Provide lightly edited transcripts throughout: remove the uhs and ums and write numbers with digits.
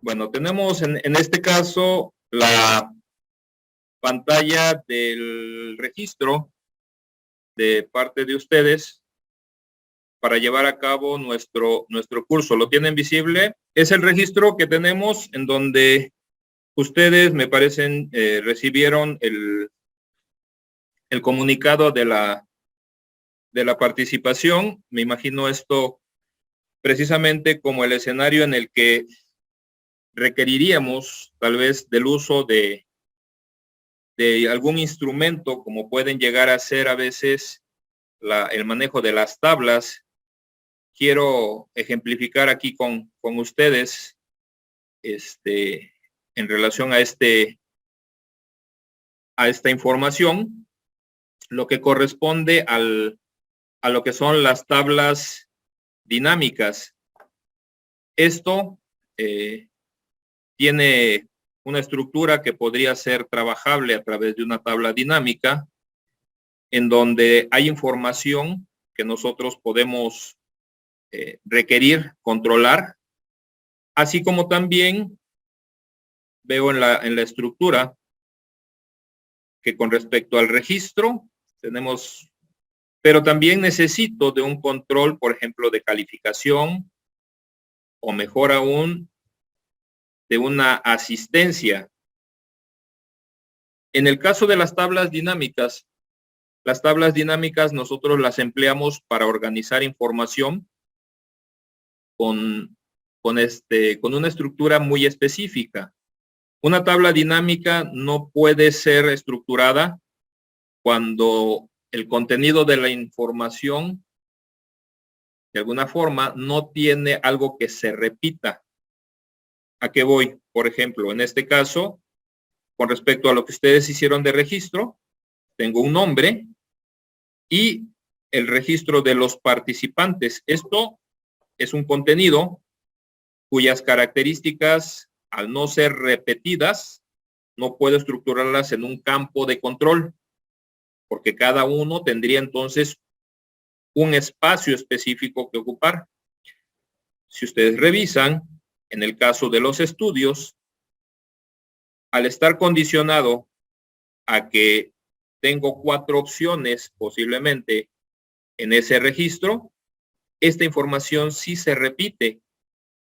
Bueno, tenemos en este caso la pantalla del registro de parte de ustedes para llevar a cabo nuestro curso. ¿Lo tienen visible? Es el registro que tenemos en donde ustedes, me parecen, recibieron el comunicado de la participación. Me imagino esto precisamente como el escenario en el que requeriríamos tal vez del uso de algún instrumento, como pueden llegar a ser a veces el manejo de las tablas. Quiero ejemplificar aquí con ustedes en relación a esta información, lo que corresponde a lo que son las tablas dinámicas. Esto tiene una estructura que podría ser trabajable a través de una tabla dinámica, en donde hay información que nosotros podemos requerir, controlar, así como también veo en la estructura que con respecto al registro tenemos, pero también necesito de un control, por ejemplo, de calificación, o mejor aún, de una asistencia. En el caso de las tablas dinámicas nosotros las empleamos para organizar información con una estructura muy específica. Una tabla dinámica no puede ser estructurada cuando el contenido de la información, de alguna forma, no tiene algo que se repita. ¿A qué voy? Por ejemplo, en este caso, con respecto a lo que ustedes hicieron de registro, tengo un nombre y el registro de los participantes. Esto es un contenido cuyas características, al no ser repetidas, no puedo estructurarlas en un campo de control, porque cada uno tendría entonces un espacio específico que ocupar. Si ustedes revisan, en el caso de los estudios, al estar condicionado a que tengo 4 opciones posiblemente en ese registro, esta información sí se repite,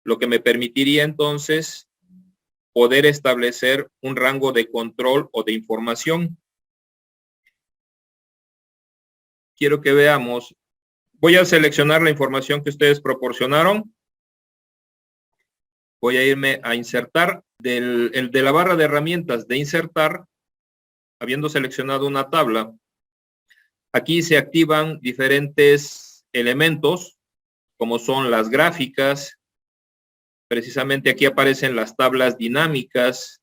lo que me permitiría entonces poder establecer un rango de control o de información. Quiero que veamos. Voy a seleccionar la información que ustedes proporcionaron. Voy a irme a insertar. De la barra de herramientas de insertar, habiendo seleccionado una tabla, aquí se activan diferentes elementos, como son las gráficas. Precisamente aquí aparecen las tablas dinámicas,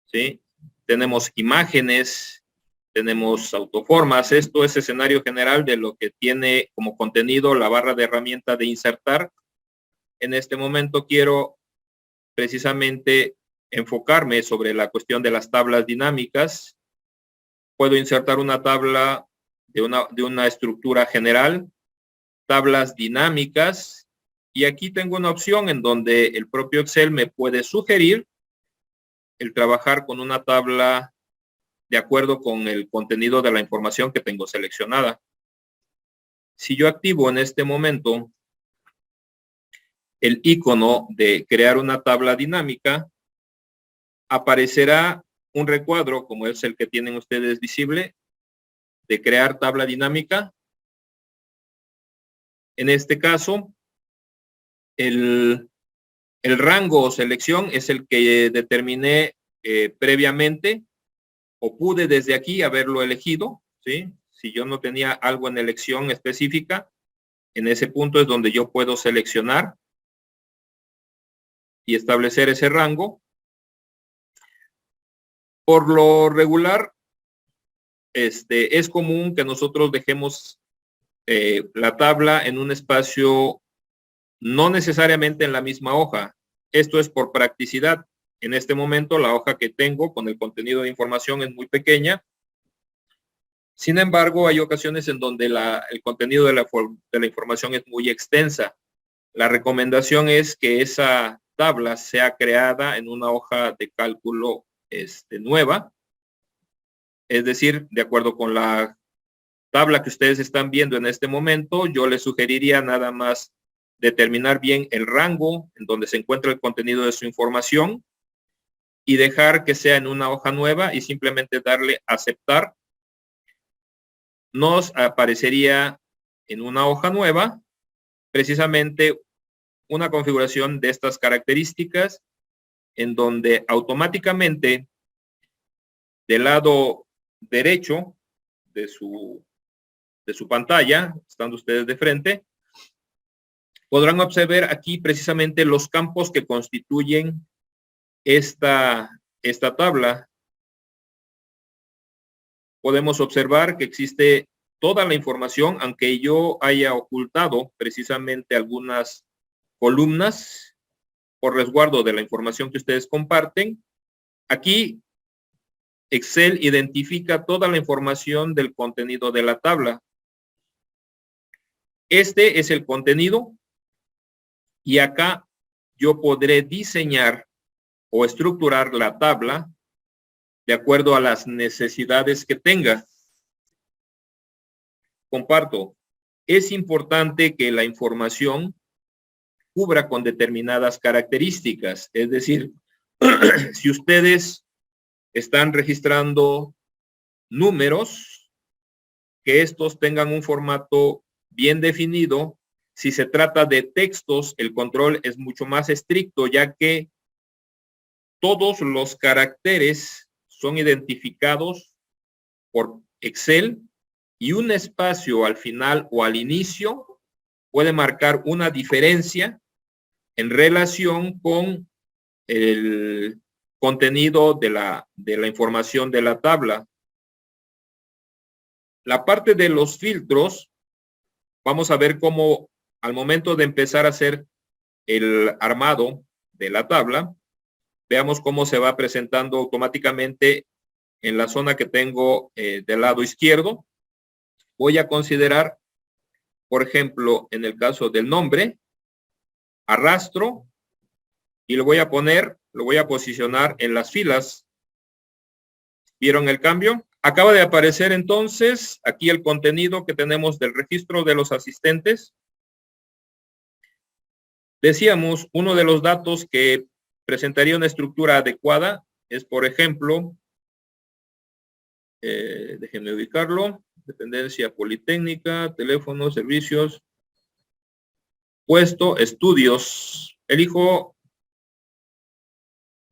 ¿sí? Tenemos imágenes, tenemos autoformas. Esto es escenario general de lo que tiene como contenido la barra de herramienta de insertar. En este momento quiero precisamente enfocarme sobre la cuestión de las tablas dinámicas. Puedo insertar una tabla de una estructura general, tablas dinámicas, y aquí tengo una opción en donde el propio Excel me puede sugerir el trabajar con una tabla de acuerdo con el contenido de la información que tengo seleccionada. Si yo activo en este momento el icono de crear una tabla dinámica, aparecerá un recuadro, como es el que tienen ustedes visible, de crear tabla dinámica. En este caso, el rango o selección es el que determiné previamente, o pude desde aquí haberlo elegido, ¿sí? Si yo no tenía algo en elección específica, en ese punto es donde yo puedo seleccionar y establecer ese rango. Por lo regular, es común que nosotros dejemos la tabla en un espacio, no necesariamente en la misma hoja. Esto es por practicidad. En este momento, la hoja que tengo con el contenido de información es muy pequeña. Sin embargo, hay ocasiones en donde el contenido de la información es muy extensa. La recomendación es que esa tabla sea creada en una hoja de cálculo nueva. Es decir, de acuerdo con la tabla que ustedes están viendo en este momento, yo les sugeriría nada más determinar bien el rango en donde se encuentra el contenido de su información y dejar que sea en una hoja nueva y simplemente darle aceptar. Nos aparecería en una hoja nueva precisamente una configuración de estas características en donde automáticamente del lado derecho de su pantalla, estando ustedes de frente, podrán observar aquí precisamente los campos que constituyen esta tabla. Podemos observar que existe toda la información, aunque yo haya ocultado precisamente algunas columnas por resguardo de la información que ustedes comparten. Aquí Excel identifica toda la información del contenido de la tabla. Este es el contenido y acá yo podré diseñar o estructurar la tabla de acuerdo a las necesidades que tenga. Comparto, es importante que la información cubra con determinadas características. Es decir, si ustedes están registrando números, que estos tengan un formato bien definido. Si se trata de textos, el control es mucho más estricto, ya que todos los caracteres son identificados por Excel y un espacio al final o al inicio puede marcar una diferencia en relación con el contenido de la información de la tabla. La parte de los filtros, vamos a ver cómo al momento de empezar a hacer el armado de la tabla, veamos cómo se va presentando automáticamente en la zona que tengo del lado izquierdo. Voy a considerar, por ejemplo, en el caso del nombre, arrastro y lo voy a poner, lo voy a posicionar en las filas. ¿Vieron el cambio? Acaba de aparecer entonces aquí el contenido que tenemos del registro de los asistentes. Decíamos, uno de los datos que presentaría una estructura adecuada es, por ejemplo, déjenme ubicarlo, dependencia politécnica, teléfono, servicios, puesto, estudios. Elijo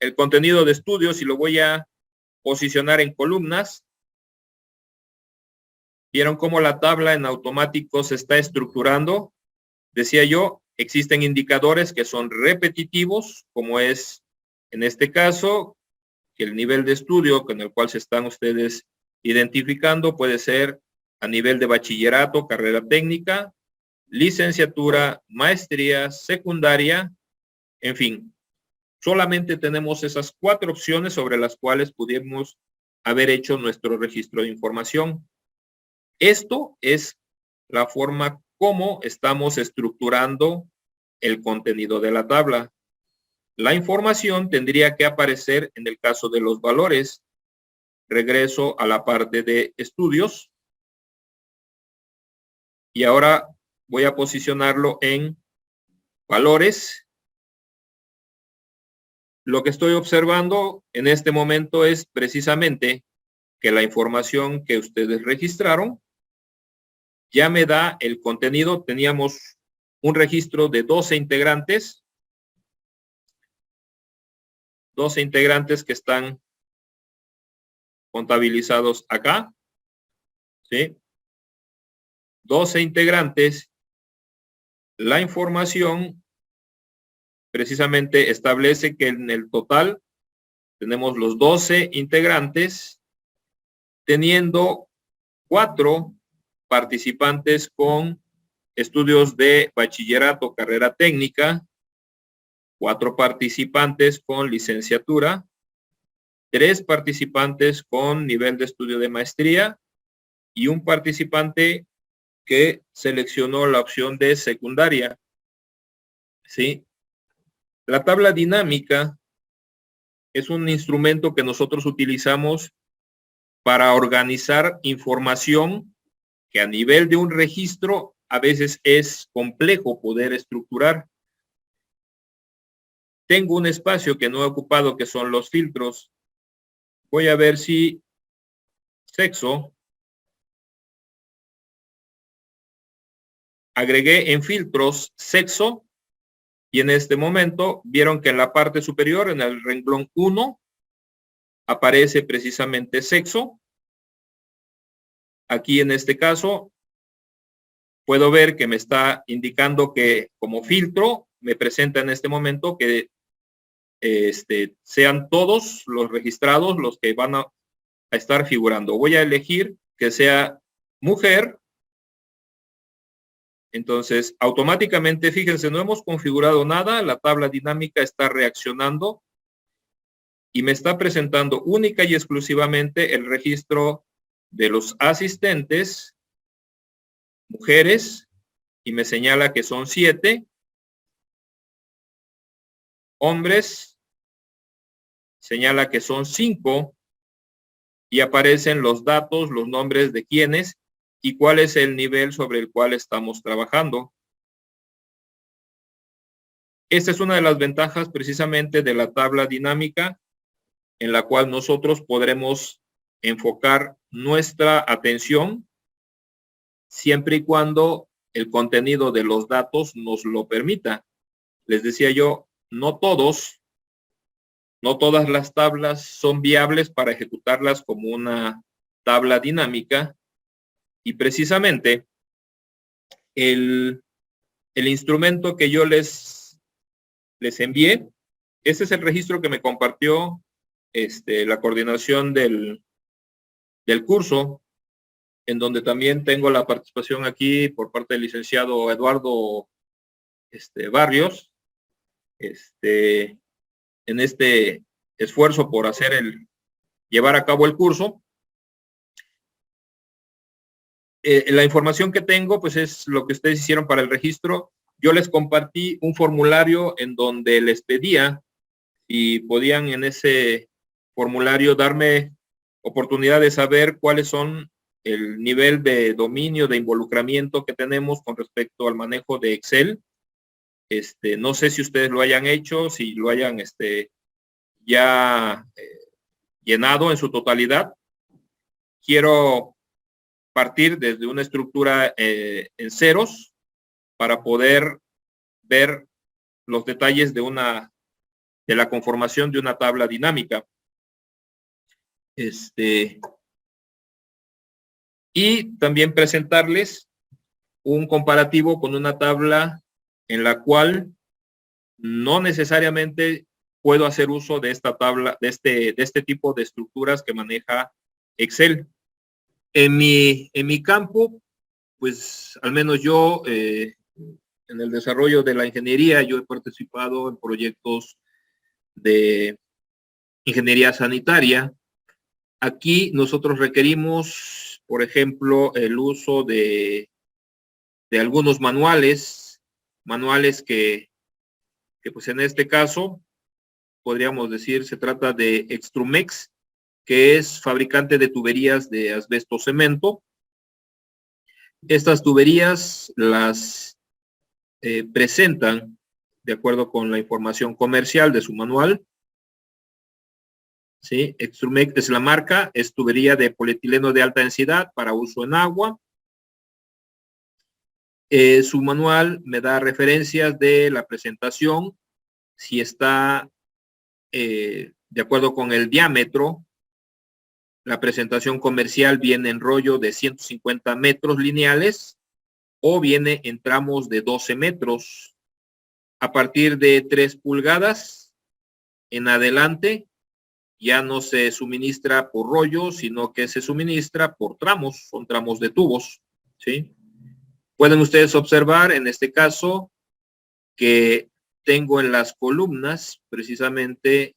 el contenido de estudios y lo voy a posicionar en columnas. ¿Vieron cómo la tabla en automático se está estructurando? Decía yo, existen indicadores que son repetitivos, como es en este caso, que el nivel de estudio con el cual se están ustedes identificando puede ser a nivel de bachillerato, carrera técnica, licenciatura, maestría, secundaria, en fin. Solamente tenemos esas 4 opciones sobre las cuales pudimos haber hecho nuestro registro de información. Esto es la forma como estamos estructurando el contenido de la tabla. La información tendría que aparecer en el caso de los valores. Regreso a la parte de estudios. Y ahora voy a posicionarlo en valores. Lo que estoy observando en este momento es precisamente que la información que ustedes registraron ya me da el contenido. Teníamos un registro de 12 integrantes. 12 integrantes que están contabilizados acá. ¿Sí? 12 integrantes. La información precisamente establece que en el total tenemos los 12 integrantes, teniendo 4 participantes con estudios de bachillerato, carrera técnica, 4 participantes con licenciatura, 3 participantes con nivel de estudio de maestría y un participante que seleccionó la opción de secundaria. ¿Sí? La tabla dinámica es un instrumento que nosotros utilizamos para organizar información que a nivel de un registro a veces es complejo poder estructurar. Tengo un espacio que no he ocupado, que son los filtros. Voy a ver si sexo. Agregué en filtros sexo y en este momento vieron que en la parte superior, en el renglón 1, aparece precisamente sexo. Aquí en este caso puedo ver que me está indicando que como filtro me presenta en este momento que sean todos los registrados los que van a estar figurando. Voy a elegir que sea mujer. Entonces, automáticamente, fíjense, no hemos configurado nada, la tabla dinámica está reaccionando y me está presentando única y exclusivamente el registro de los asistentes, mujeres, y me señala que son 7, hombres, señala que son 5, y aparecen los datos, los nombres de quiénes y cuál es el nivel sobre el cual estamos trabajando. Esta es una de las ventajas precisamente de la tabla dinámica, en la cual nosotros podremos enfocar nuestra atención siempre y cuando el contenido de los datos nos lo permita. Les decía yo, no todas las tablas son viables para ejecutarlas como una tabla dinámica, y precisamente el instrumento que yo les envié, este es el registro que me compartió la coordinación del curso, en donde también tengo la participación aquí por parte del licenciado Eduardo Barrios, en este esfuerzo por llevar a cabo el curso. La información que tengo, pues es lo que ustedes hicieron para el registro. Yo les compartí un formulario en donde les pedía si podían en ese formulario darme oportunidad de saber cuáles son el nivel de dominio, de involucramiento que tenemos con respecto al manejo de Excel. No sé si ustedes lo hayan hecho, si lo hayan ya llenado en su totalidad. Quiero partir desde una estructura en ceros para poder ver los detalles de la conformación de una tabla dinámica. Y también presentarles un comparativo con una tabla en la cual no necesariamente puedo hacer uso de esta tabla, de este tipo de estructuras que maneja Excel. En mi campo, pues al menos yo, en el desarrollo de la ingeniería, yo he participado en proyectos de ingeniería sanitaria. Aquí nosotros requerimos, por ejemplo, el uso de algunos manuales que pues en este caso podríamos decir se trata de Extrumex, que es fabricante de tuberías de asbesto cemento. Estas tuberías las presentan de acuerdo con la información comercial de su manual. ¿Sí? Extrumex es la marca, es tubería de polietileno de alta densidad para uso en agua. Su manual me da referencias de la presentación, si está de acuerdo con el diámetro. La presentación comercial viene en rollo de 150 metros lineales o viene en tramos de 12 metros. A partir de 3 pulgadas en adelante ya no se suministra por rollo, sino que se suministra por tramos, son tramos de tubos, ¿sí? Pueden ustedes observar en este caso que tengo en las columnas precisamente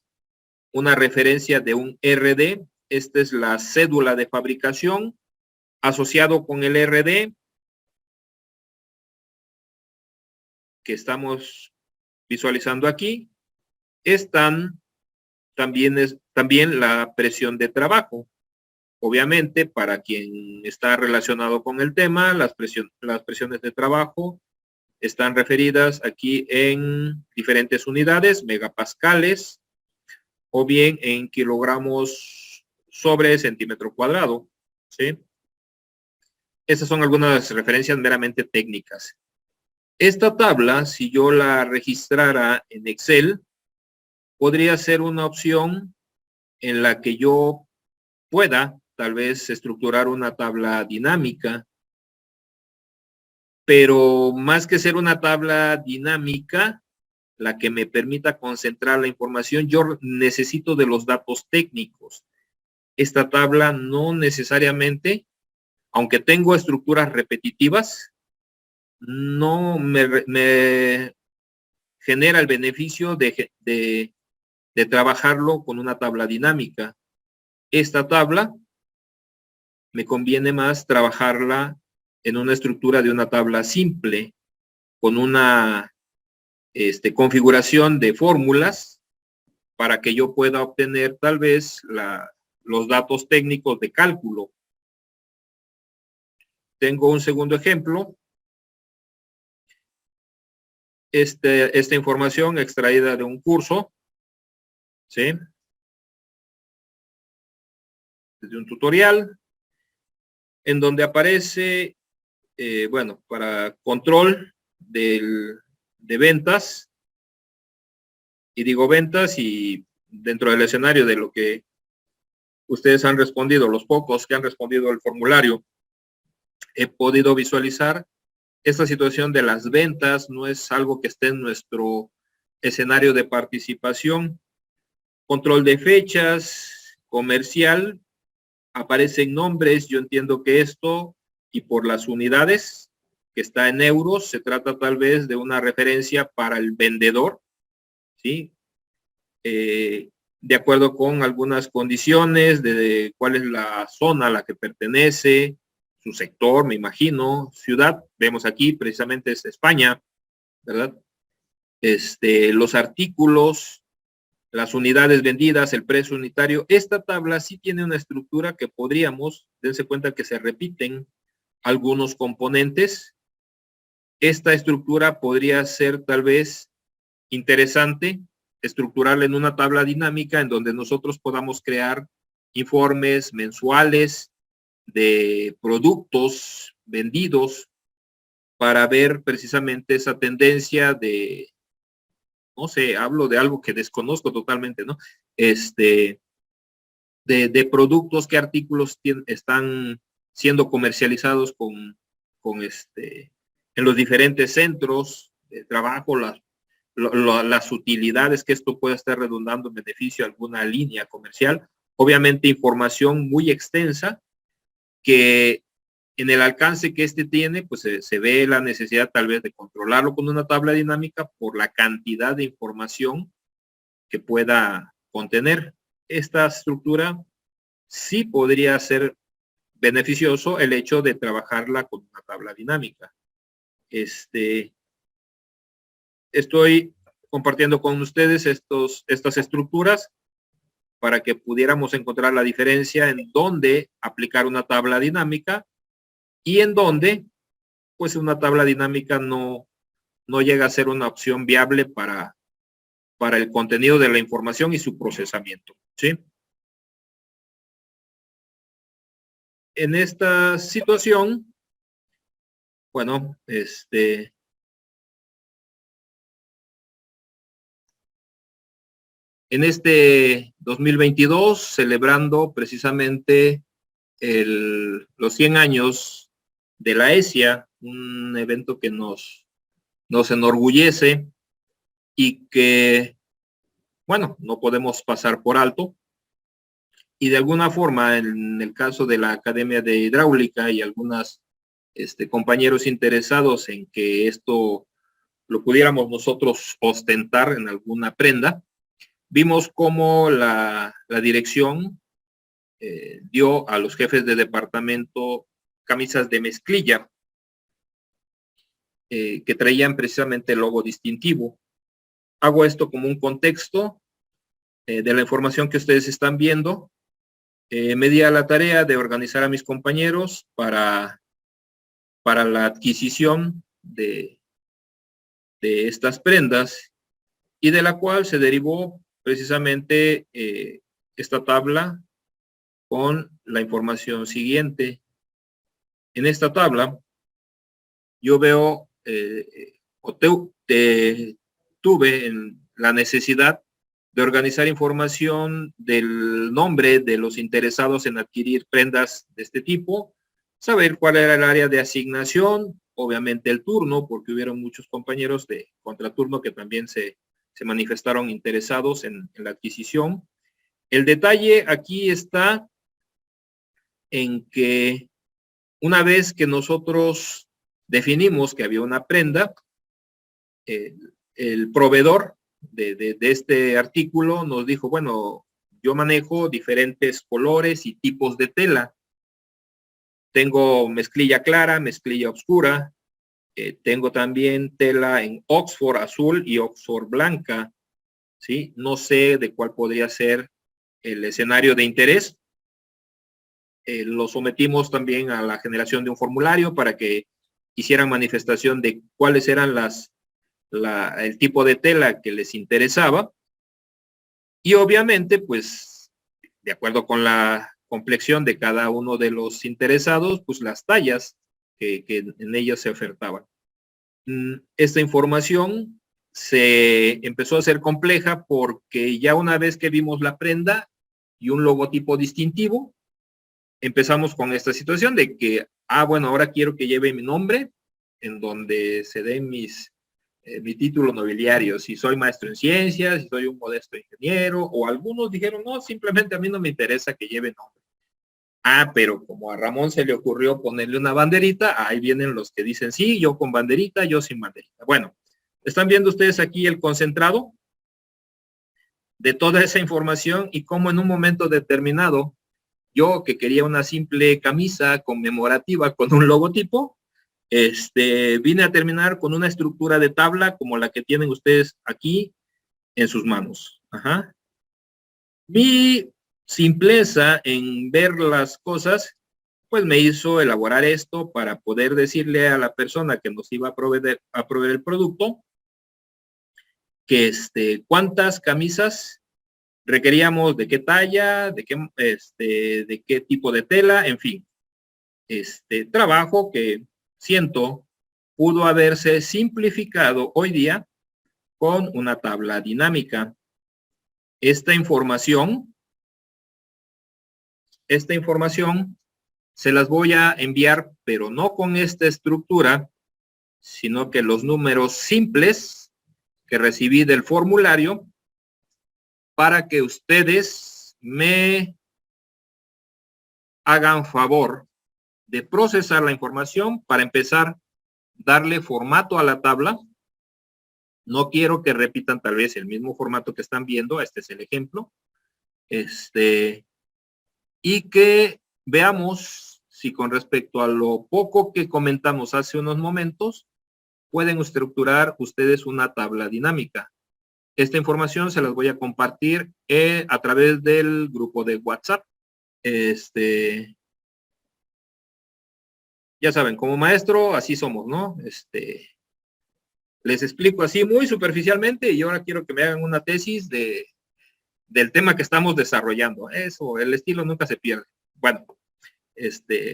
una referencia de un RD. Esta es la cédula de fabricación. Asociado con el RD que estamos visualizando aquí, están también la presión de trabajo. Obviamente, para quien está relacionado con el tema, las presiones de trabajo están referidas aquí en diferentes unidades, megapascales, o bien en kilogramos sobre centímetro cuadrado, ¿sí? Esas son algunas referencias meramente técnicas. Esta tabla, si yo la registrara en Excel, podría ser una opción en la que yo pueda tal vez estructurar una tabla dinámica, pero más que ser una tabla dinámica, la que me permita concentrar la información, yo necesito de los datos técnicos. Esta tabla no necesariamente, aunque tengo estructuras repetitivas, no me genera el beneficio de trabajarlo con una tabla dinámica. Esta tabla me conviene más trabajarla en una estructura de una tabla simple, con una configuración de fórmulas para que yo pueda obtener tal vez los datos técnicos de cálculo. Tengo un segundo ejemplo. Esta información extraída de un curso, ¿sí? De un tutorial, en donde aparece, bueno, para control de ventas, y digo ventas, y dentro del escenario de lo que ustedes han respondido, los pocos que han respondido al formulario, he podido visualizar esta situación de las ventas. No es algo que esté en nuestro escenario de participación. Control de fechas, comercial, aparecen nombres. Yo entiendo que esto, y por las unidades, que está en euros, se trata tal vez de una referencia para el vendedor, ¿sí? De acuerdo con algunas condiciones de cuál es la zona a la que pertenece, su sector, me imagino, ciudad, vemos aquí precisamente es España, ¿verdad? Los artículos, las unidades vendidas, el precio unitario. Esta tabla sí tiene una estructura que podríamos, dense cuenta que se repiten algunos componentes. Esta estructura podría ser tal vez interesante estructurarla en una tabla dinámica en donde nosotros podamos crear informes mensuales de productos vendidos para ver precisamente esa tendencia de, no sé, hablo de algo que desconozco totalmente, ¿no? De productos, qué artículos están siendo comercializados en los diferentes centros de trabajo, las utilidades que esto pueda estar redundando en beneficio a alguna línea comercial. Obviamente información muy extensa que en el alcance que tiene, pues se ve la necesidad tal vez de controlarlo con una tabla dinámica por la cantidad de información que pueda contener. Esta estructura sí podría ser beneficioso el hecho de trabajarla con una tabla dinámica. Estoy compartiendo con ustedes estas estructuras para que pudiéramos encontrar la diferencia en dónde aplicar una tabla dinámica y en dónde, pues, una tabla dinámica no llega a ser una opción viable para el contenido de la información y su procesamiento, ¿sí? En esta situación, bueno, en este 2022, celebrando precisamente los 100 años de la ESIA, un evento que nos enorgullece y que, bueno, no podemos pasar por alto. Y de alguna forma, en el caso de la Academia de Hidráulica y algunos compañeros interesados en que esto lo pudiéramos nosotros ostentar en alguna prenda, vimos cómo la dirección dio a los jefes de departamento camisas de mezclilla que traían precisamente el logo distintivo. hago esto como un contexto de la información que ustedes están viendo. Me di a la tarea de organizar a mis compañeros para la adquisición de estas prendas, y de la cual se derivó precisamente esta tabla con la información siguiente. En esta tabla yo veo tuve en la necesidad de organizar información del nombre de los interesados en adquirir prendas de este tipo, saber cuál era el área de asignación, obviamente el turno, porque hubieron muchos compañeros de contraturno que también se manifestaron interesados en la adquisición. El detalle aquí está en que una vez que nosotros definimos que había una prenda, el proveedor de este artículo nos dijo, bueno, yo manejo diferentes colores y tipos de tela. Tengo mezclilla clara, mezclilla oscura, tengo también tela en Oxford azul y Oxford blanca, ¿sí? No sé de cuál podría ser el escenario de interés. Lo sometimos también a la generación de un formulario para que hicieran manifestación de cuáles eran el tipo de tela que les interesaba, y obviamente pues de acuerdo con la complexión de cada uno de los interesados, pues las tallas que en ellas se ofertaban. Esta información se empezó a hacer compleja porque ya una vez que vimos la prenda y un logotipo distintivo, empezamos con esta situación de que, bueno, ahora quiero que lleve mi nombre, en donde se den mi título nobiliario, si soy maestro en ciencias, si soy un modesto ingeniero, o algunos dijeron, no, simplemente a mí no me interesa que lleve nombre. Pero como a Ramón se le ocurrió ponerle una banderita, ahí vienen los que dicen, sí, yo con banderita, yo sin banderita. Bueno, están viendo ustedes aquí el concentrado de toda esa información y cómo en un momento determinado, yo que quería una simple camisa conmemorativa con un logotipo, vine a terminar con una estructura de tabla como la que tienen ustedes aquí en sus manos. Ajá. Mi simpleza en ver las cosas, pues me hizo elaborar esto para poder decirle a la persona que nos iba a proveer el producto que cuántas camisas requeríamos, de qué talla, de qué tipo de tela, en fin. Trabajo que siento pudo haberse simplificado hoy día con una tabla dinámica. Esta información se las voy a enviar, pero no con esta estructura, sino que los números simples que recibí del formulario, para que ustedes me hagan favor de procesar la información para empezar a darle formato a la tabla. No quiero que repitan tal vez el mismo formato que están viendo, este es el ejemplo. Y que veamos si con respecto a lo poco que comentamos hace unos momentos, pueden estructurar ustedes una tabla dinámica. Esta información se las voy a compartir a través del grupo de WhatsApp. Ya saben, como maestro, así somos, ¿no? Les explico así muy superficialmente y ahora quiero que me hagan una tesis del tema que estamos desarrollando. Eso, el estilo nunca se pierde. Bueno,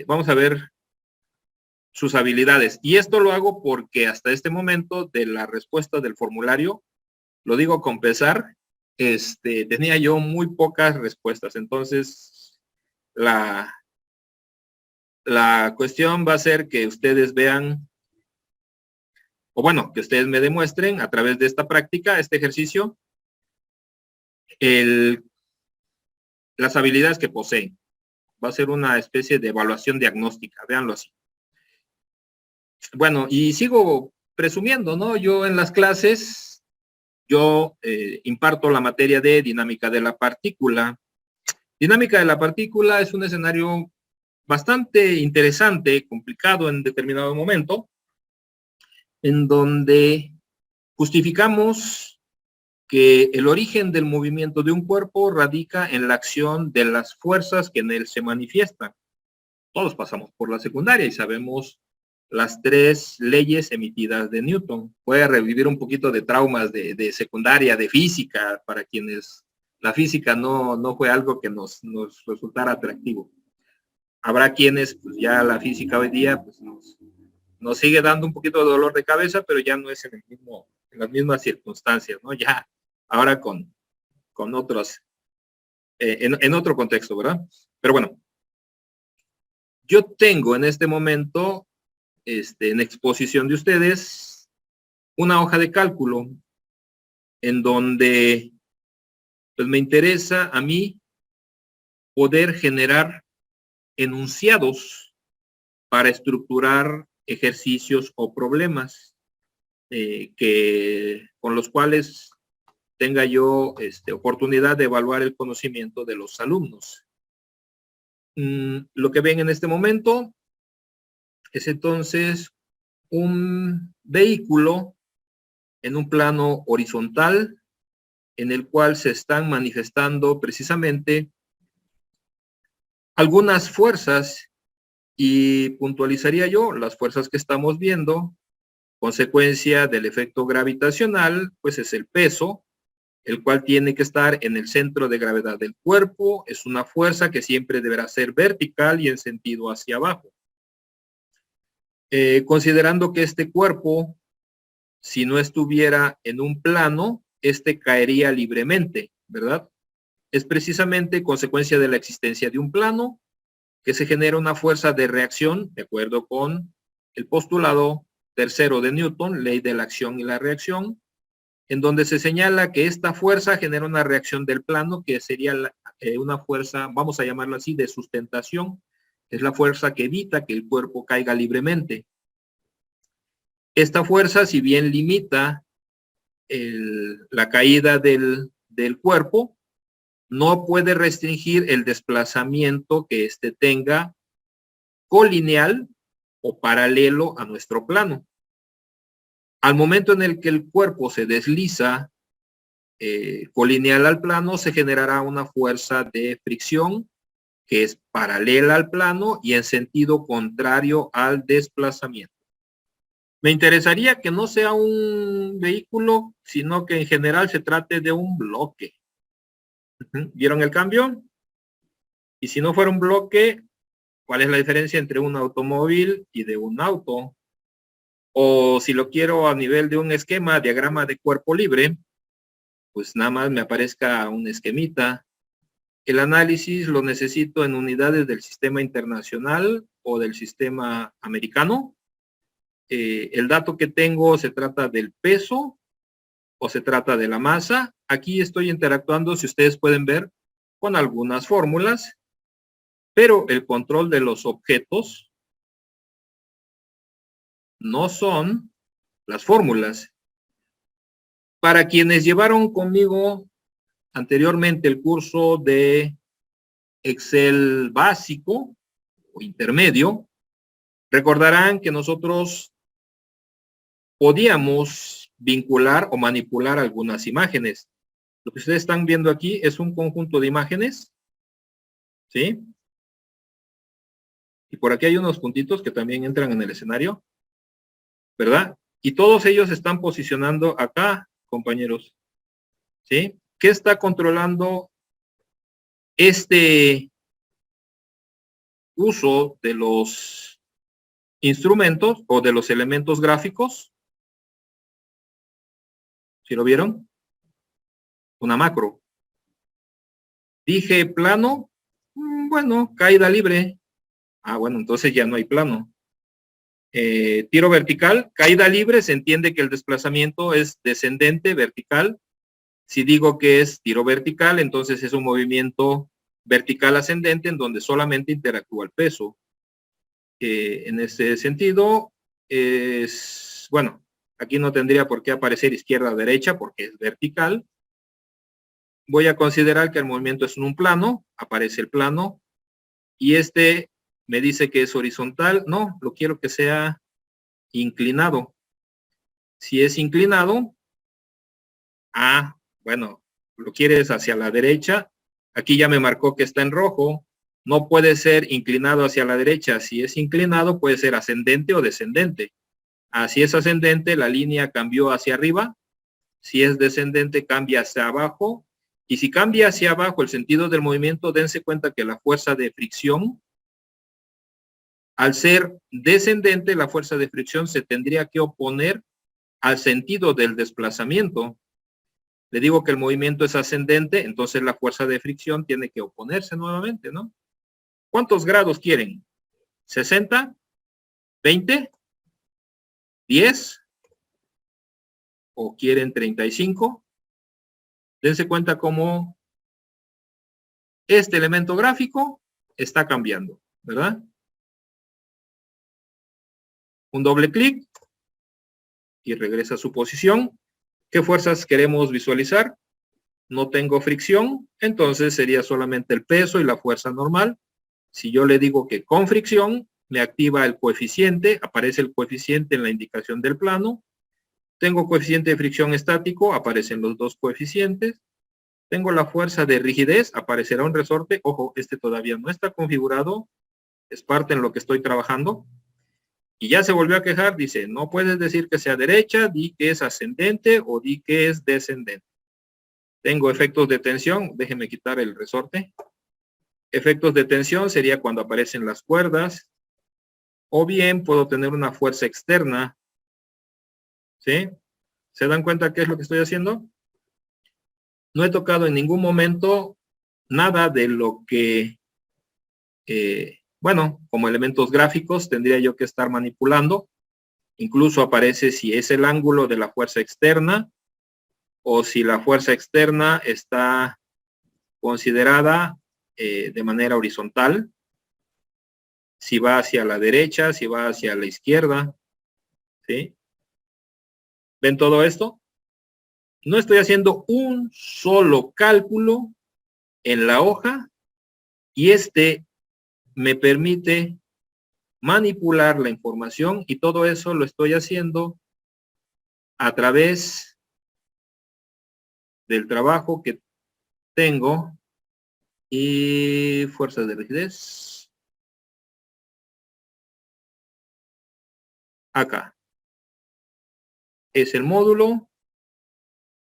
vamos a ver sus habilidades. Y esto lo hago porque hasta este momento de la respuesta del formulario, lo digo con pesar, tenía yo muy pocas respuestas. Entonces, la cuestión va a ser que ustedes vean, o bueno, que ustedes me demuestren a través de esta práctica, este ejercicio, las habilidades que poseen. Va a ser una especie de evaluación diagnóstica, véanlo así. Bueno, y sigo presumiendo, ¿no? Yo en las clases, yo imparto la materia de dinámica de la partícula. Dinámica de la partícula es un escenario bastante interesante, complicado en determinado momento, en donde justificamos que el origen del movimiento de un cuerpo radica en la acción de las fuerzas que en él se manifiestan. Todos pasamos por la secundaria y sabemos las 3 leyes emitidas de Newton. Voy a revivir un poquito de traumas de secundaria, de física, para quienes la física no fue algo que nos resultara atractivo. Habrá quienes, pues ya la física hoy día, pues nos sigue dando un poquito de dolor de cabeza, pero ya no es en las mismas circunstancias, ¿no? Ya ahora con otros, en otro contexto, ¿verdad? Pero bueno, yo tengo en este momento, en exposición de ustedes, una hoja de cálculo en donde pues me interesa a mí poder generar enunciados para estructurar ejercicios o problemas con los cuales tenga yo oportunidad de evaluar el conocimiento de los alumnos. Lo que ven en este momento es entonces un vehículo en un plano horizontal en el cual se están manifestando precisamente algunas fuerzas, y puntualizaría yo las fuerzas que estamos viendo. Consecuencia del efecto gravitacional, pues es el peso, el cual tiene que estar en el centro de gravedad del cuerpo. Es una fuerza que siempre deberá ser vertical y en sentido hacia abajo. Considerando que este cuerpo, si no estuviera en un plano, caería libremente, ¿verdad? Es precisamente consecuencia de la existencia de un plano que se genera una fuerza de reacción, de acuerdo con el postulado tercero de Newton, ley de la acción y la reacción, en donde se señala que esta fuerza genera una reacción del plano, que sería una fuerza, vamos a llamarla así, de sustentación. Es la fuerza que evita que el cuerpo caiga libremente. Esta fuerza, si bien limita la caída del cuerpo, no puede restringir el desplazamiento que éste tenga colineal o paralelo a nuestro plano. Al momento en el que el cuerpo se desliza colineal al plano, se generará una fuerza de fricción que es paralela al plano y en sentido contrario al desplazamiento. Me interesaría que no sea un vehículo, sino que en general se trate de un bloque. ¿Vieron el cambio? Y si no fuera un bloque, ¿cuál es la diferencia entre un automóvil y de un auto? O si lo quiero a nivel de un esquema, diagrama de cuerpo libre, pues nada más me aparezca un esquemita. El análisis lo necesito en unidades del sistema internacional o del sistema americano. El dato que tengo se trata del peso o se trata de la masa. Aquí estoy interactuando, si ustedes pueden ver, con algunas fórmulas, pero el control de los objetos no son las fórmulas. Para quienes llevaron conmigo anteriormente el curso de Excel básico o intermedio, recordarán que nosotros podíamos vincular o manipular algunas imágenes. Lo que ustedes están viendo aquí es un conjunto de imágenes, ¿sí? Y por aquí hay unos puntitos que también entran en el escenario, ¿verdad? Y todos ellos están posicionando acá, compañeros, ¿sí? ¿Qué está controlando este uso de los instrumentos o de los elementos gráficos? ¿Sí lo vieron? Una macro. Dije plano, bueno, caída libre. Ah, bueno, entonces ya no hay plano. Tiro vertical, caída libre, se entiende que el desplazamiento es descendente, vertical. Si digo que es tiro vertical, entonces es un movimiento vertical ascendente en donde solamente interactúa el peso. En ese sentido, bueno, aquí no tendría por qué aparecer izquierda o derecha porque es vertical. Voy a considerar que el movimiento es en un plano, aparece el plano, y me dice que es horizontal. No, lo quiero que sea inclinado. Si es inclinado, Bueno, lo quieres hacia la derecha. Aquí ya me marcó que está en rojo. No puede ser inclinado hacia la derecha. Si es inclinado, puede ser ascendente o descendente. Si es ascendente, la línea cambió hacia arriba. Si es descendente, cambia hacia abajo. Y si cambia hacia abajo el sentido del movimiento, dense cuenta que la fuerza de fricción, al ser descendente, la fuerza de fricción se tendría que oponer al sentido del desplazamiento. Le digo que el movimiento es ascendente, entonces la fuerza de fricción tiene que oponerse nuevamente, ¿no? ¿Cuántos grados quieren? ¿60? ¿20? ¿10? ¿O quieren 35? Dense cuenta cómo este elemento gráfico está cambiando, ¿verdad? Un doble clic y regresa a su posición. ¿Qué fuerzas queremos visualizar? No tengo fricción, entonces sería solamente el peso y la fuerza normal. Si yo le digo que con fricción, me activa el coeficiente, aparece el coeficiente en la indicación del plano. Tengo coeficiente de fricción estático, aparecen los dos coeficientes. Tengo la fuerza de rigidez, aparecerá un resorte. Ojo, este todavía no está configurado, es parte en lo que estoy trabajando. Y ya se volvió a quejar, dice, no puedes decir que sea derecha, di que es ascendente o di que es descendente. Tengo efectos de tensión, déjeme quitar el resorte. Efectos de tensión sería cuando aparecen las cuerdas, o bien puedo tener una fuerza externa, ¿sí? ¿Se dan cuenta qué es lo que estoy haciendo? No he tocado en ningún momento nada de lo que, bueno, como elementos gráficos tendría yo que estar manipulando. Incluso aparece si es el ángulo de la fuerza externa o si la fuerza externa está considerada de manera horizontal, si va hacia la derecha, si va hacia la izquierda, ¿sí? ¿Ven todo esto? No estoy haciendo un solo cálculo en la hoja y este me permite manipular la información y todo eso lo estoy haciendo a través del trabajo que tengo y fuerzas de rigidez. Acá es el módulo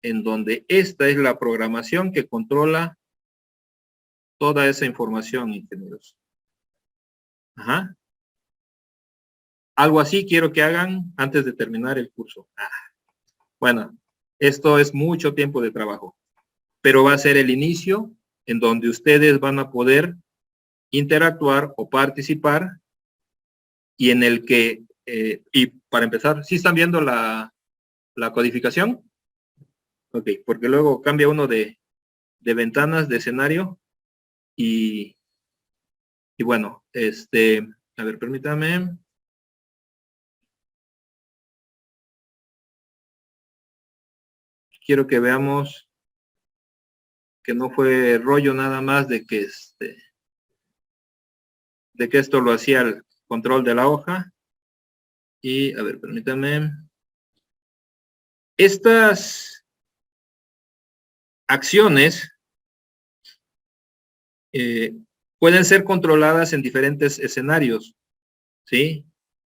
en donde esta es la programación que controla toda esa información, ingenieros. Ajá. Algo así quiero que hagan antes de terminar el curso. Bueno, esto es mucho tiempo de trabajo, pero va a ser el inicio en donde ustedes van a poder interactuar o participar y en el que, y para empezar, ¿sí están viendo la codificación? Ok, porque luego cambia uno de ventanas, de escenario y bueno, a ver, permítame. Quiero que veamos que no fue rollo nada más de que esto lo hacía el control de la hoja. Y, a ver, permítame. Estas acciones pueden ser controladas en diferentes escenarios, ¿sí?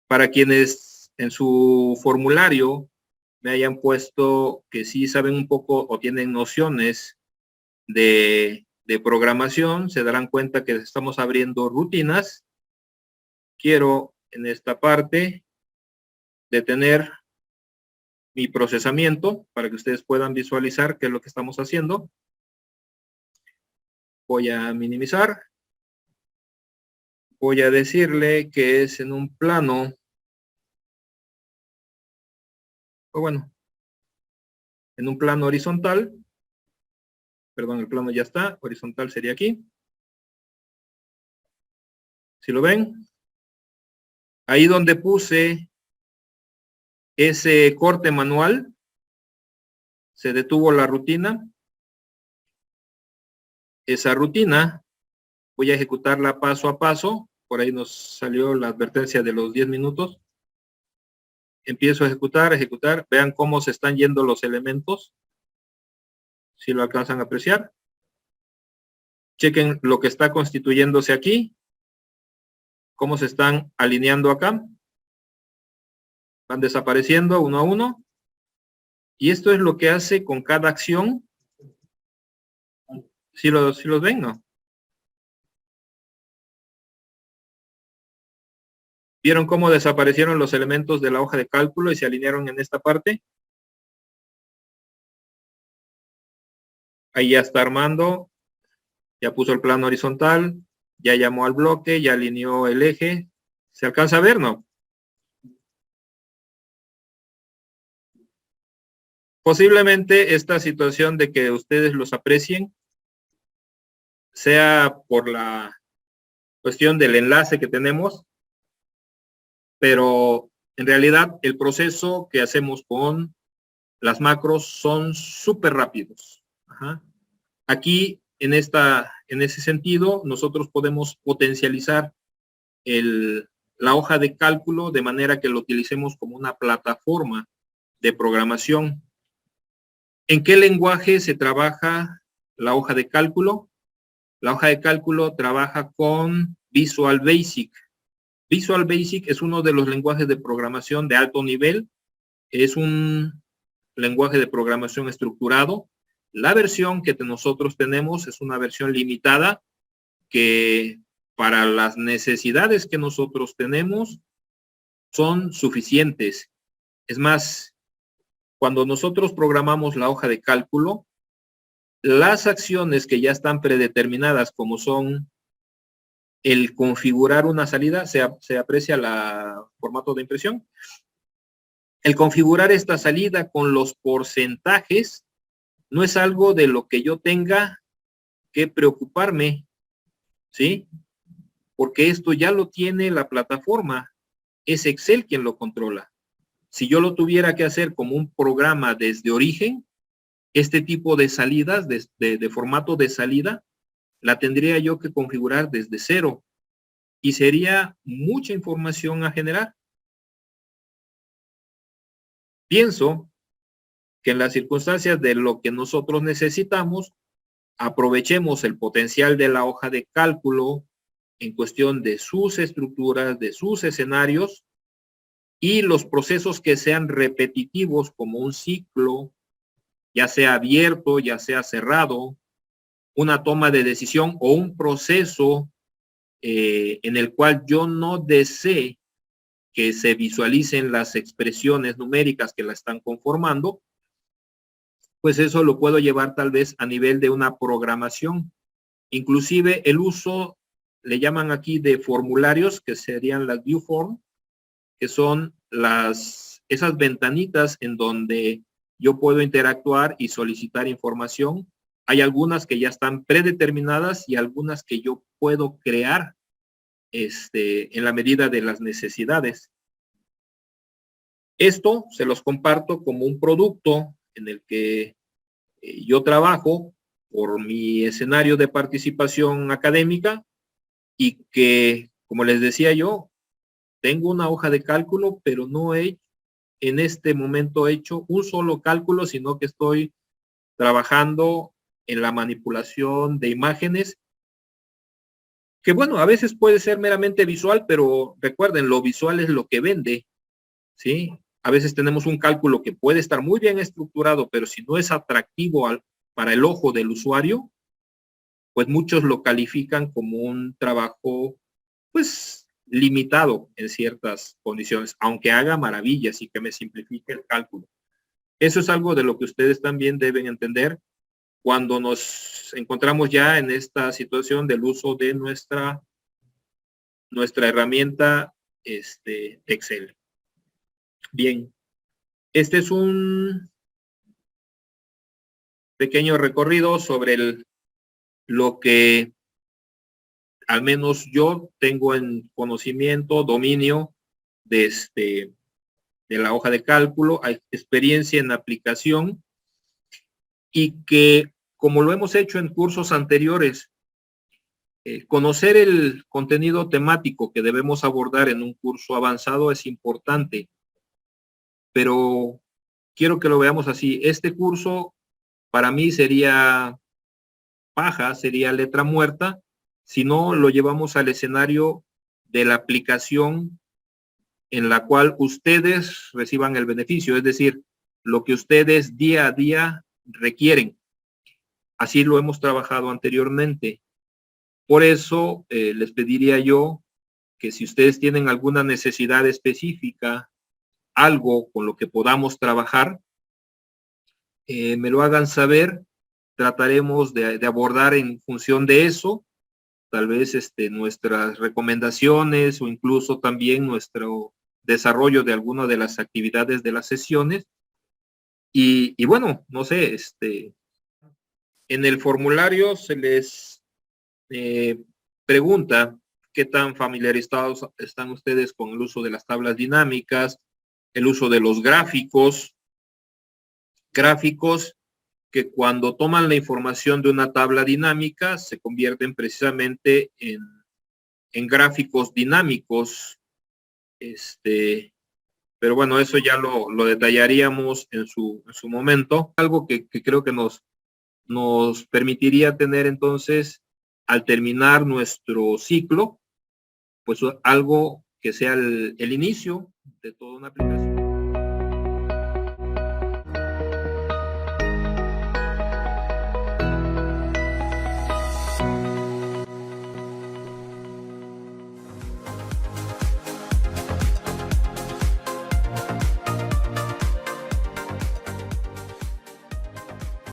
Para quienes en su formulario me hayan puesto que sí saben un poco o tienen nociones de programación, se darán cuenta que estamos abriendo rutinas. Quiero en esta parte detener mi procesamiento para que ustedes puedan visualizar qué es lo que estamos haciendo. Voy a minimizar. Voy a decirle que es en un plano, o bueno, en un plano horizontal. Perdón, el plano ya está. Horizontal sería aquí. ¿Sí lo ven? Ahí donde puse ese corte manual, se detuvo la rutina. Esa rutina voy a ejecutarla paso a paso. Por ahí nos salió la advertencia de los 10 minutos. Empiezo a ejecutar. Vean cómo se están yendo los elementos. si lo alcanzan a apreciar. Chequen lo que está constituyéndose aquí, cómo se están alineando acá. Van desapareciendo uno a uno. Y esto es lo que hace con cada acción. Si los ven, ¿no? ¿Vieron cómo desaparecieron los elementos de la hoja de cálculo y se alinearon en esta parte? Ahí ya está armando, ya puso el plano horizontal, ya llamó al bloque, ya alineó el eje. ¿Se alcanza a ver, no? Posiblemente esta situación de que ustedes los aprecien sea por la cuestión del enlace que tenemos, pero en realidad el proceso que hacemos con las macros son súper rápidos. Ajá. Aquí, en ese sentido, nosotros podemos potencializar la hoja de cálculo de manera que lo utilicemos como una plataforma de programación. ¿En qué lenguaje se trabaja la hoja de cálculo? La hoja de cálculo trabaja con Visual Basic. Visual Basic es uno de los lenguajes de programación de alto nivel. Es un lenguaje de programación estructurado. La versión que nosotros tenemos es una versión limitada que para las necesidades que nosotros tenemos son suficientes. Es más, cuando nosotros programamos la hoja de cálculo, las acciones que ya están predeterminadas, como son el configurar una salida, se aprecia el formato de impresión, el configurar esta salida con los porcentajes no es algo de lo que yo tenga que preocuparme, ¿sí? Porque esto ya lo tiene la plataforma, es Excel quien lo controla. Si yo lo tuviera que hacer como un programa desde origen, este tipo de salidas, de formato de salida, la tendría yo que configurar desde cero y sería mucha información a generar. Pienso que en las circunstancias de lo que nosotros necesitamos, aprovechemos el potencial de la hoja de cálculo en cuestión de sus estructuras, de sus escenarios y los procesos que sean repetitivos como un ciclo, ya sea abierto, ya sea cerrado, una toma de decisión o un proceso en el cual yo no desee que se visualicen las expresiones numéricas que la están conformando, pues eso lo puedo llevar tal vez a nivel de una programación. Inclusive el uso, le llaman aquí de formularios, que serían las view form, que son esas ventanitas en donde yo puedo interactuar y solicitar información. Hay algunas que ya están predeterminadas y algunas que yo puedo crear en la medida de las necesidades. Esto se los comparto como un producto en el que yo trabajo por mi escenario de participación académica y que, como les decía yo, tengo una hoja de cálculo, pero no he en este momento hecho un solo cálculo, sino que estoy trabajando en la manipulación de imágenes, que bueno, a veces puede ser meramente visual, pero recuerden, lo visual es lo que vende, ¿sí? A veces tenemos un cálculo que puede estar muy bien estructurado, pero si no es atractivo para el ojo del usuario, pues muchos lo califican como un trabajo, pues, limitado en ciertas condiciones, aunque haga maravillas y que me simplifique el cálculo. Eso es algo de lo que ustedes también deben entender cuando nos encontramos ya en esta situación del uso de nuestra herramienta Excel. Bien, este es un pequeño recorrido sobre lo que al menos yo tengo en conocimiento, dominio de, de la hoja de cálculo, hay experiencia en aplicación y que, como lo hemos hecho en cursos anteriores, conocer el contenido temático que debemos abordar en un curso avanzado es importante, pero quiero que lo veamos así. Este curso para mí sería paja, sería letra muerta, si no lo llevamos al escenario de la aplicación en la cual ustedes reciban el beneficio, es decir, lo que ustedes día a día requieren. Así lo hemos trabajado anteriormente. Por eso les pediría yo que si ustedes tienen alguna necesidad específica, algo con lo que podamos trabajar, me lo hagan saber. Trataremos de abordar en función de eso, tal vez nuestras recomendaciones o incluso también nuestro desarrollo de alguna de las actividades de las sesiones. Y bueno, no sé, en el formulario se les pregunta qué tan familiarizados están ustedes con el uso de las tablas dinámicas, el uso de los gráficos que cuando toman la información de una tabla dinámica se convierten precisamente en gráficos dinámicos. Pero bueno, eso ya lo detallaríamos en su momento. Algo que creo que nos permitiría tener entonces, al terminar nuestro ciclo, pues algo que sea el inicio de toda una aplicación.